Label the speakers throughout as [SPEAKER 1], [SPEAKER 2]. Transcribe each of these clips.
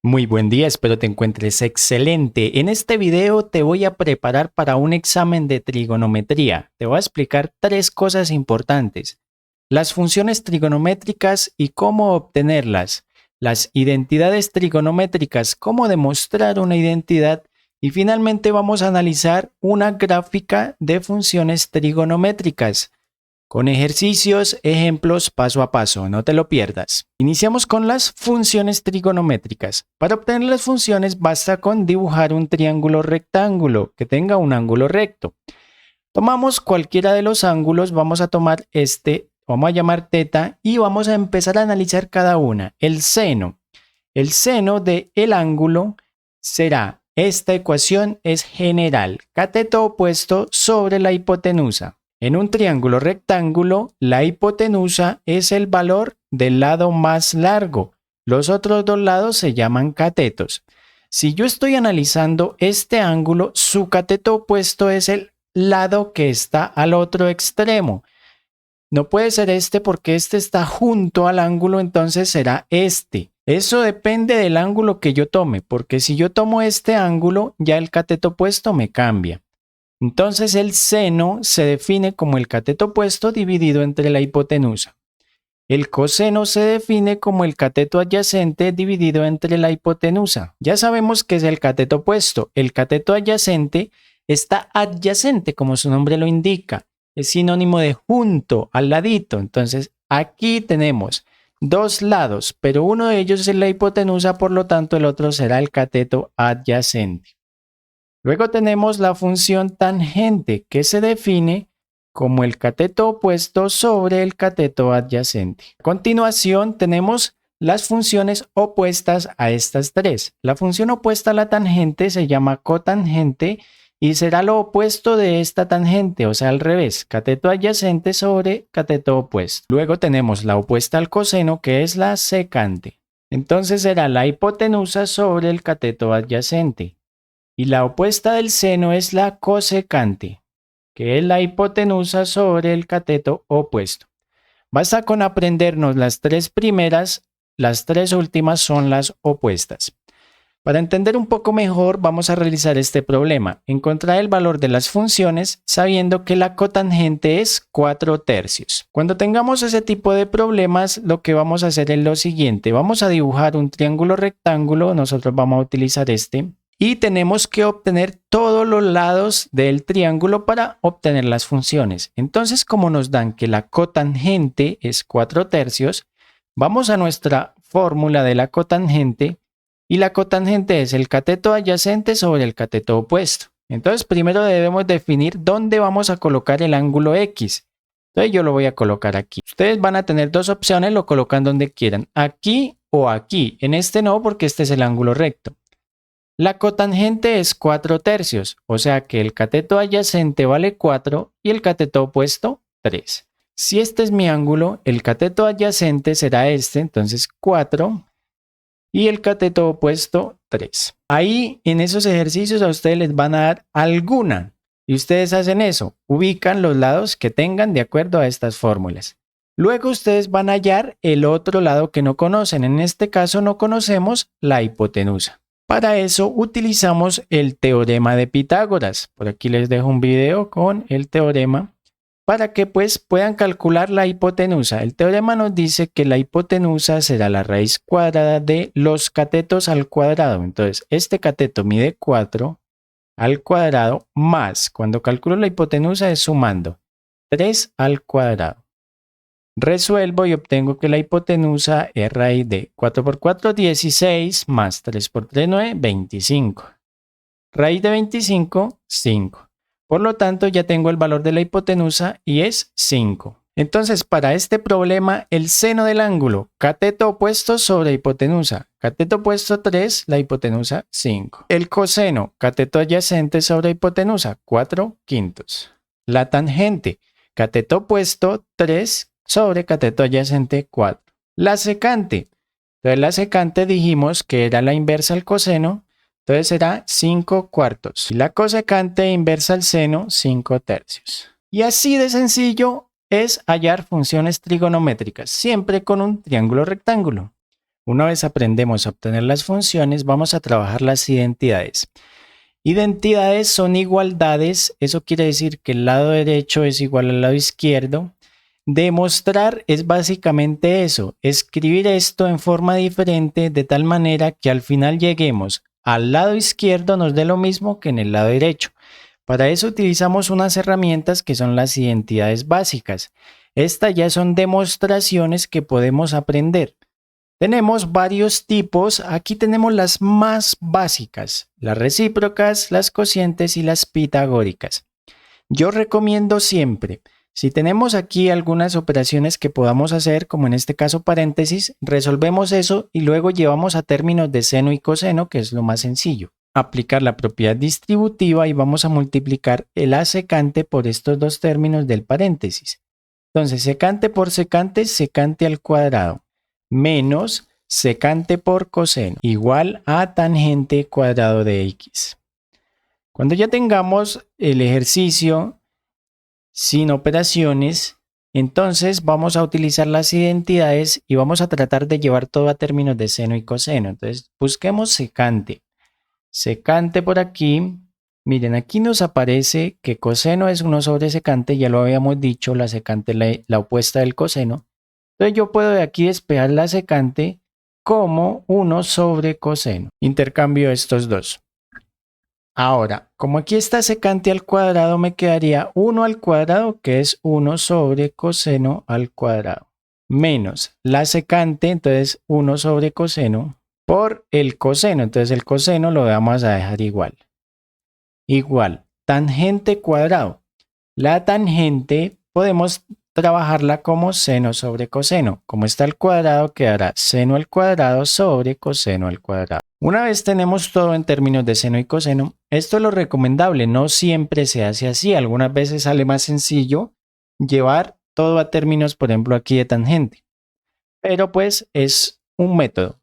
[SPEAKER 1] Muy buen día, espero te encuentres excelente. En este video te voy a preparar para un examen de trigonometría. Te voy a explicar tres cosas importantes: las funciones trigonométricas y cómo obtenerlas, las identidades trigonométricas, cómo demostrar una identidad, y finalmente vamos a analizar una gráfica de funciones trigonométricas con ejercicios, ejemplos paso a paso, no te lo pierdas. Iniciamos con las funciones trigonométricas. Para obtener las funciones basta con dibujar un triángulo rectángulo que tenga un ángulo recto. Tomamos cualquiera de los ángulos, vamos a tomar este, vamos a llamar teta, y vamos a empezar a analizar cada una. El seno. El seno del ángulo será, esta ecuación es general, cateto opuesto sobre la hipotenusa. En un triángulo rectángulo, la hipotenusa es el valor del lado más largo. Los otros dos lados se llaman catetos. Si yo estoy analizando este ángulo, su cateto opuesto es el lado que está al otro extremo. No puede ser este porque este está junto al ángulo, entonces será este. Eso depende del ángulo que yo tome, porque si yo tomo este ángulo, ya el cateto opuesto me cambia. Entonces el seno se define como el cateto opuesto dividido entre la hipotenusa. El coseno se define como el cateto adyacente dividido entre la hipotenusa. Ya sabemos que es el cateto opuesto. El cateto adyacente está adyacente, como su nombre lo indica. Es sinónimo de junto, al ladito. Entonces aquí tenemos dos lados, pero uno de ellos es la hipotenusa, por lo tanto el otro será el cateto adyacente. Luego tenemos la función tangente, que se define como el cateto opuesto sobre el cateto adyacente. A continuación tenemos las funciones opuestas a estas tres. La función opuesta a la tangente se llama cotangente y será lo opuesto de esta tangente, o sea, al revés, cateto adyacente sobre cateto opuesto. Luego tenemos la opuesta al coseno, que es la secante. Entonces será la hipotenusa sobre el cateto adyacente. Y la opuesta del seno es la cosecante, que es la hipotenusa sobre el cateto opuesto. Basta con aprendernos las tres primeras, las tres últimas son las opuestas. Para entender un poco mejor, vamos a realizar este problema: encontrar el valor de las funciones sabiendo que la cotangente es 4/3. Cuando tengamos ese tipo de problemas, lo que vamos a hacer es lo siguiente: vamos a dibujar un triángulo rectángulo, nosotros vamos a utilizar este, y tenemos que obtener todos los lados del triángulo para obtener las funciones. Entonces, como nos dan que la cotangente es 4/3, vamos a nuestra fórmula de la cotangente, y la cotangente es el cateto adyacente sobre el cateto opuesto. Entonces, primero debemos definir dónde vamos a colocar el ángulo X. Entonces, yo lo voy a colocar aquí. Ustedes van a tener dos opciones, lo colocan donde quieran, aquí o aquí. En este no, porque este es el ángulo recto. La cotangente es 4/3, o sea que el cateto adyacente vale 4 y el cateto opuesto 3. Si este es mi ángulo, el cateto adyacente será este, entonces 4, y el cateto opuesto 3. Ahí en esos ejercicios a ustedes les van a dar alguna, y ustedes hacen eso, ubican los lados que tengan de acuerdo a estas fórmulas. Luego ustedes van a hallar el otro lado que no conocen. En este caso no conocemos la hipotenusa. Para eso utilizamos el teorema de Pitágoras. Por aquí les dejo un video con el teorema para que pues puedan calcular la hipotenusa. El teorema nos dice que la hipotenusa será la raíz cuadrada de los catetos al cuadrado. Entonces, este cateto mide 4 al cuadrado más, cuando calculo la hipotenusa es sumando, 3 al cuadrado. Resuelvo y obtengo que la hipotenusa es raíz de 4 por 4, 16, más 3 por 3, 9, 25. Raíz de 25, 5. Por lo tanto, ya tengo el valor de la hipotenusa y es 5. Entonces, para este problema, el seno del ángulo, cateto opuesto sobre hipotenusa, cateto opuesto 3, la hipotenusa 5. El coseno, cateto adyacente sobre hipotenusa, 4/5. La tangente, cateto opuesto 3 sobre cateto adyacente 4. La secante. Entonces la secante dijimos que era la inversa al coseno, entonces será 5/4. Y la cosecante inversa al seno, 5/3. Y así de sencillo es hallar funciones trigonométricas, siempre con un triángulo rectángulo. Una vez aprendemos a obtener las funciones, vamos a trabajar las identidades. Identidades son igualdades, eso quiere decir que el lado derecho es igual al lado izquierdo. Demostrar es básicamente eso, escribir esto en forma diferente de tal manera que al final lleguemos al lado izquierdo nos dé lo mismo que en el lado derecho. Para eso utilizamos unas herramientas que son las identidades básicas. Estas ya son demostraciones que podemos aprender. Tenemos varios tipos, aquí tenemos las más básicas, las recíprocas, las cocientes y las pitagóricas. Yo recomiendo siempre, si tenemos aquí algunas operaciones que podamos hacer, como en este caso paréntesis, resolvemos eso y luego llevamos a términos de seno y coseno, que es lo más sencillo. Aplicar la propiedad distributiva y vamos a multiplicar el a secante por estos dos términos del paréntesis. Entonces, secante por secante, secante al cuadrado, menos secante por coseno, igual a tangente cuadrado de x. Cuando ya tengamos el ejercicio sin operaciones, entonces vamos a utilizar las identidades y vamos a tratar de llevar todo a términos de seno y coseno. Entonces, busquemos secante. Secante por aquí. Miren, aquí nos aparece que coseno es 1 sobre secante, ya lo habíamos dicho, la secante es la opuesta del coseno. Entonces yo puedo de aquí despejar la secante como 1 sobre coseno. Intercambio estos dos. Ahora, como aquí está secante al cuadrado, me quedaría 1 al cuadrado, que es 1 sobre coseno al cuadrado, menos la secante, entonces 1 sobre coseno, por el coseno. Entonces el coseno lo vamos a dejar igual. Igual, tangente cuadrado. La tangente podemos trabajarla como seno sobre coseno. Como está al cuadrado, quedará seno al cuadrado sobre coseno al cuadrado. Una vez tenemos todo en términos de seno y coseno, esto es lo recomendable. No siempre se hace así. Algunas veces sale más sencillo llevar todo a términos, por ejemplo, aquí de tangente. Pero pues es un método.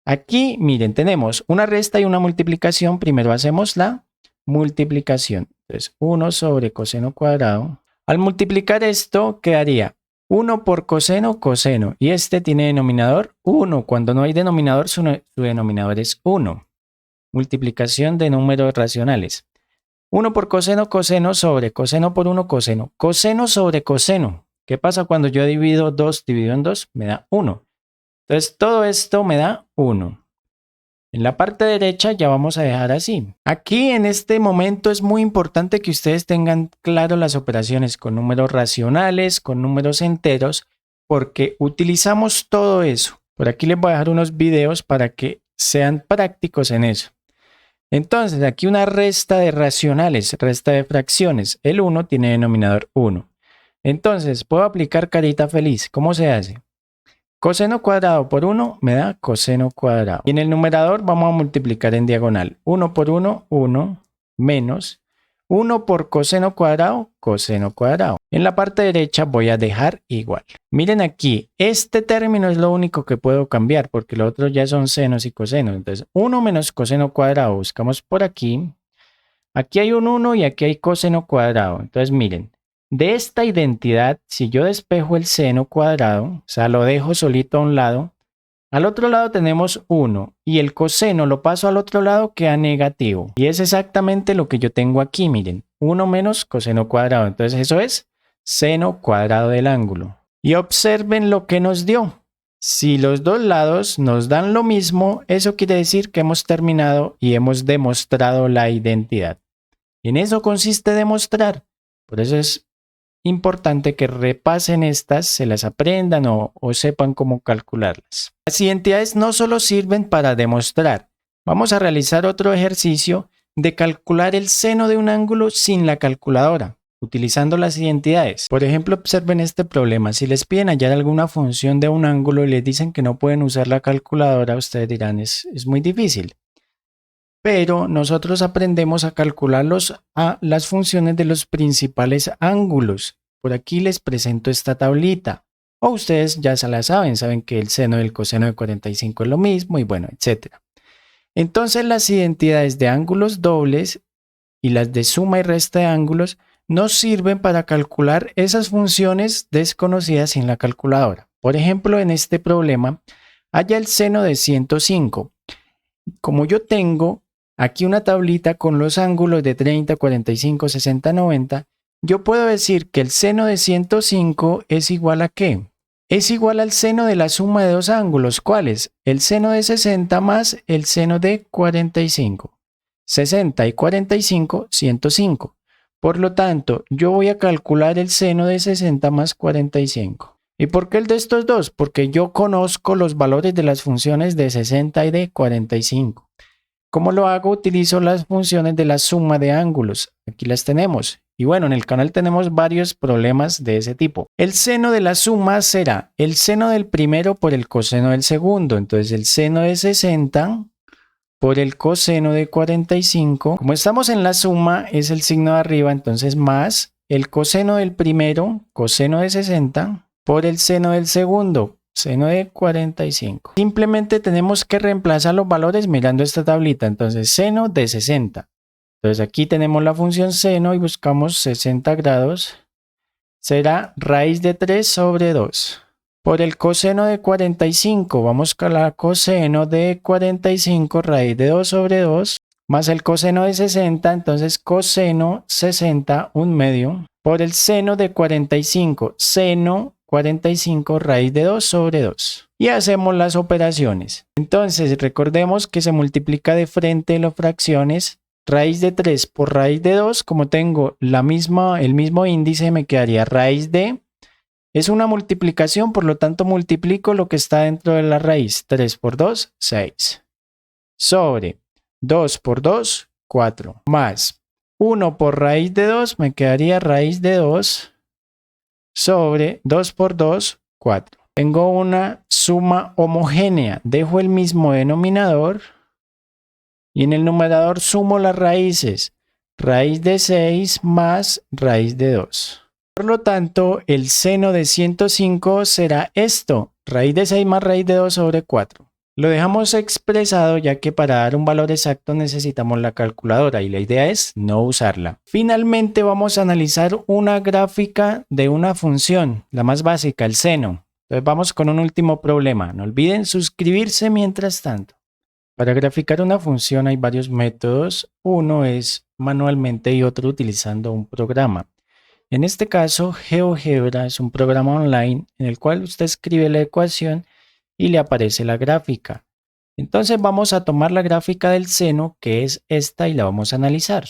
[SPEAKER 1] Aquí, miren, tenemos una resta y una multiplicación. Primero hacemos la multiplicación. Entonces, 1 sobre coseno cuadrado. Al multiplicar esto, quedaría 1 por coseno, coseno. Y este tiene denominador 1. Cuando no hay denominador, su denominador es 1. Multiplicación de números racionales. 1 por coseno, coseno sobre coseno por 1, coseno. Coseno sobre coseno. ¿Qué pasa cuando yo divido 2 dividido en 2? Me da 1. Entonces, todo esto me da 1. En la parte derecha ya vamos a dejar así. Aquí en este momento es muy importante que ustedes tengan claro las operaciones con números racionales, con números enteros, porque utilizamos todo eso. Por aquí les voy a dejar unos videos para que sean prácticos en eso. Entonces, aquí una resta de racionales, resta de fracciones. El 1 tiene denominador 1. Entonces, puedo aplicar carita feliz. ¿Cómo se hace? Coseno cuadrado por 1 me da coseno cuadrado. Y en el numerador vamos a multiplicar en diagonal. 1 por 1, 1, menos 1 por coseno cuadrado, coseno cuadrado. En la parte derecha voy a dejar igual. Miren aquí, este término es lo único que puedo cambiar porque los otros ya son senos y cosenos. Entonces, 1 menos coseno cuadrado, buscamos por aquí. Aquí hay un 1 y aquí hay coseno cuadrado. Entonces, miren. De esta identidad, si yo despejo el seno cuadrado, o sea, lo dejo solito a un lado, al otro lado tenemos 1 y el coseno lo paso al otro lado, queda negativo. Y es exactamente lo que yo tengo aquí, miren, 1 menos coseno cuadrado. Entonces eso es seno cuadrado del ángulo. Y observen lo que nos dio. Si los dos lados nos dan lo mismo, eso quiere decir que hemos terminado y hemos demostrado la identidad. En eso consiste demostrar. Por eso es importante que repasen estas, se las aprendan o sepan cómo calcularlas. Las identidades no solo sirven para demostrar. Vamos a realizar otro ejercicio de calcular el seno de un ángulo sin la calculadora, utilizando las identidades. Por ejemplo, observen este problema. Si les piden hallar alguna función de un ángulo y les dicen que no pueden usar la calculadora, ustedes dirán, es muy difícil. Pero nosotros aprendemos a calcular las funciones de los principales ángulos. Por aquí les presento esta tablita. O ustedes ya se la saben que el seno del coseno de 45 es lo mismo y bueno, etc. Entonces las identidades de ángulos dobles y las de suma y resta de ángulos nos sirven para calcular esas funciones desconocidas sin la calculadora. Por ejemplo, en este problema halla el seno de 105. Como yo tengo aquí una tablita con los ángulos de 30, 45, 60, 90, yo puedo decir que el seno de 105 es igual a ¿qué? Es igual al seno de la suma de dos ángulos. ¿Cuáles? El seno de 60 más el seno de 45. 60 y 45, 105. Por lo tanto, yo voy a calcular el seno de 60 más 45. ¿Y por qué el de estos dos? Porque yo conozco los valores de las funciones de 60 y de 45. ¿Cómo lo hago? Utilizo las funciones de la suma de ángulos. Aquí las tenemos. Y bueno, en el canal tenemos varios problemas de ese tipo. El seno de la suma será el seno del primero por el coseno del segundo. Entonces el seno de 60 por el coseno de 45. Como estamos en la suma, es el signo de arriba, entonces más el coseno del primero, coseno de 60, por el seno del segundo, seno de 45. Simplemente tenemos que reemplazar los valores mirando esta tablita. Entonces, seno de 60. Entonces, aquí tenemos la función seno y buscamos 60 grados. Será raíz de 3 sobre 2. Por el coseno de 45, vamos a la coseno de 45 raíz de 2 sobre 2, más el coseno de 60, entonces coseno 60, 1/2, por el seno de 45, seno 45 raíz de 2 sobre 2. Y hacemos las operaciones. Entonces recordemos que se multiplica de frente las fracciones. Raíz de 3 por raíz de 2, como tengo el mismo índice, me quedaría raíz de... Es una multiplicación, por lo tanto multiplico lo que está dentro de la raíz. 3 por 2, 6. Sobre 2 por 2, 4. Más 1 por raíz de 2, me quedaría raíz de 2 sobre 2 por 2, 4. Tengo una suma homogénea. Dejo el mismo denominador y en el numerador sumo las raíces. Raíz de 6 más raíz de 2. Por lo tanto, el seno de 105 será esto, raíz de 6 más raíz de 2 sobre 4. Lo dejamos expresado ya que para dar un valor exacto necesitamos la calculadora y la idea es no usarla. Finalmente vamos a analizar una gráfica de una función, la más básica, el seno. Entonces vamos con un último problema. No olviden suscribirse mientras tanto. Para graficar una función hay varios métodos. Uno es manualmente y otro utilizando un programa. En este caso, GeoGebra es un programa online en el cual usted escribe la ecuación y le aparece la gráfica. Entonces vamos a tomar la gráfica del seno, que es esta, y la vamos a analizar.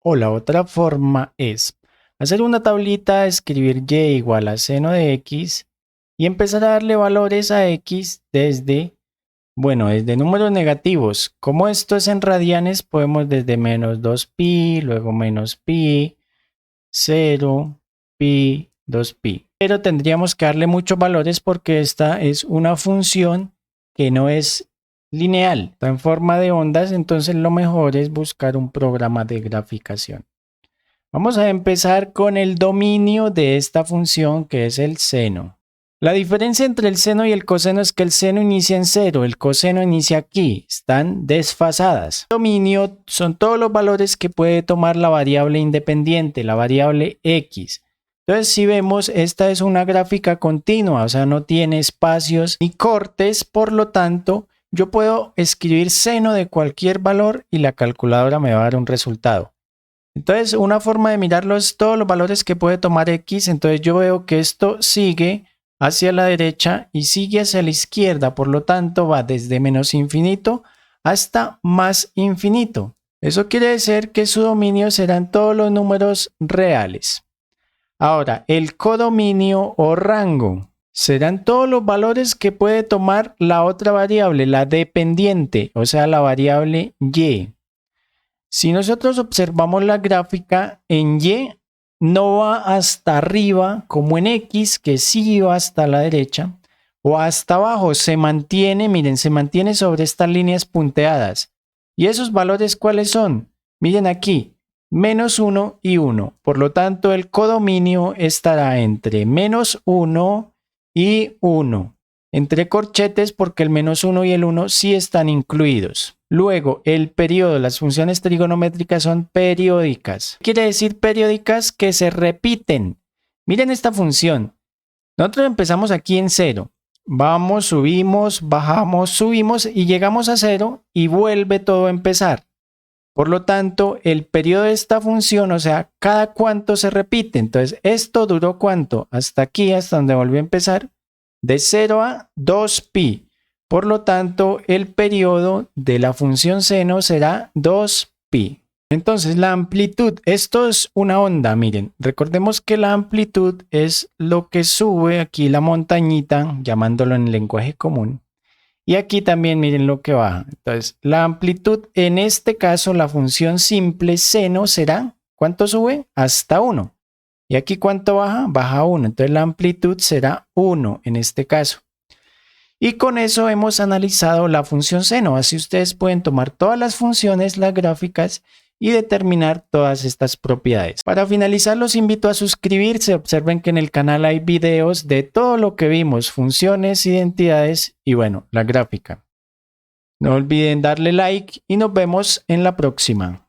[SPEAKER 1] O la otra forma es hacer una tablita, escribir y igual a seno de x y empezar a darle valores a x desde números negativos. Como esto es en radianes, podemos desde menos 2pi, luego menos pi, 0, pi, 2pi. Pero tendríamos que darle muchos valores porque esta es una función que no es lineal, está en forma de ondas, entonces lo mejor es buscar un programa de graficación. Vamos a empezar con el dominio de esta función que es el seno. La diferencia entre el seno y el coseno es que el seno inicia en 0, el coseno inicia aquí, están desfasadas. El dominio son todos los valores que puede tomar la variable independiente, la variable x. Entonces si vemos, esta es una gráfica continua, o sea no tiene espacios ni cortes, por lo tanto yo puedo escribir seno de cualquier valor y la calculadora me va a dar un resultado. Entonces una forma de mirarlo es todos los valores que puede tomar x, entonces yo veo que esto sigue hacia la derecha y sigue hacia la izquierda, por lo tanto va desde menos infinito hasta más infinito. Eso quiere decir que su dominio serán todos los números reales. Ahora, el codominio o rango serán todos los valores que puede tomar la otra variable, la dependiente, o sea, la variable y. Si nosotros observamos la gráfica, en y no va hasta arriba como en X, que sí va hasta la derecha, o hasta abajo, se mantiene, miren, se mantiene sobre estas líneas punteadas. ¿Y esos valores cuáles son? Miren aquí, menos 1 y 1. Por lo tanto, el codominio estará entre menos 1 y 1. Entre corchetes porque el menos 1 y el 1 sí están incluidos. Luego, el periodo, las funciones trigonométricas son periódicas. ¿Qué quiere decir periódicas? Que se repiten. Miren esta función. Nosotros empezamos aquí en 0. vamos, subimos, bajamos, subimos y llegamos a 0 y vuelve todo a empezar. Por lo tanto, el periodo de esta función, o sea, cada cuánto se repite. Entonces, esto duró cuánto? Hasta aquí, hasta donde volvió a empezar, de 0 a 2pi. Por lo tanto, el periodo de la función seno será 2pi. Entonces, la amplitud, esto es una onda, miren. Recordemos que la amplitud es lo que sube aquí la montañita, llamándolo en lenguaje común. Y aquí también miren lo que baja. Entonces, la amplitud, en este caso, la función simple seno será, ¿cuánto sube? Hasta 1. Y aquí, ¿cuánto baja? Baja 1. Entonces, la amplitud será 1 en este caso. Y con eso hemos analizado la función seno. Así ustedes pueden tomar todas las funciones, las gráficas, y determinar todas estas propiedades. Para finalizar, los invito a suscribirse. Observen que en el canal hay videos de todo lo que vimos, funciones, identidades y bueno, la gráfica. No olviden darle like y nos vemos en la próxima.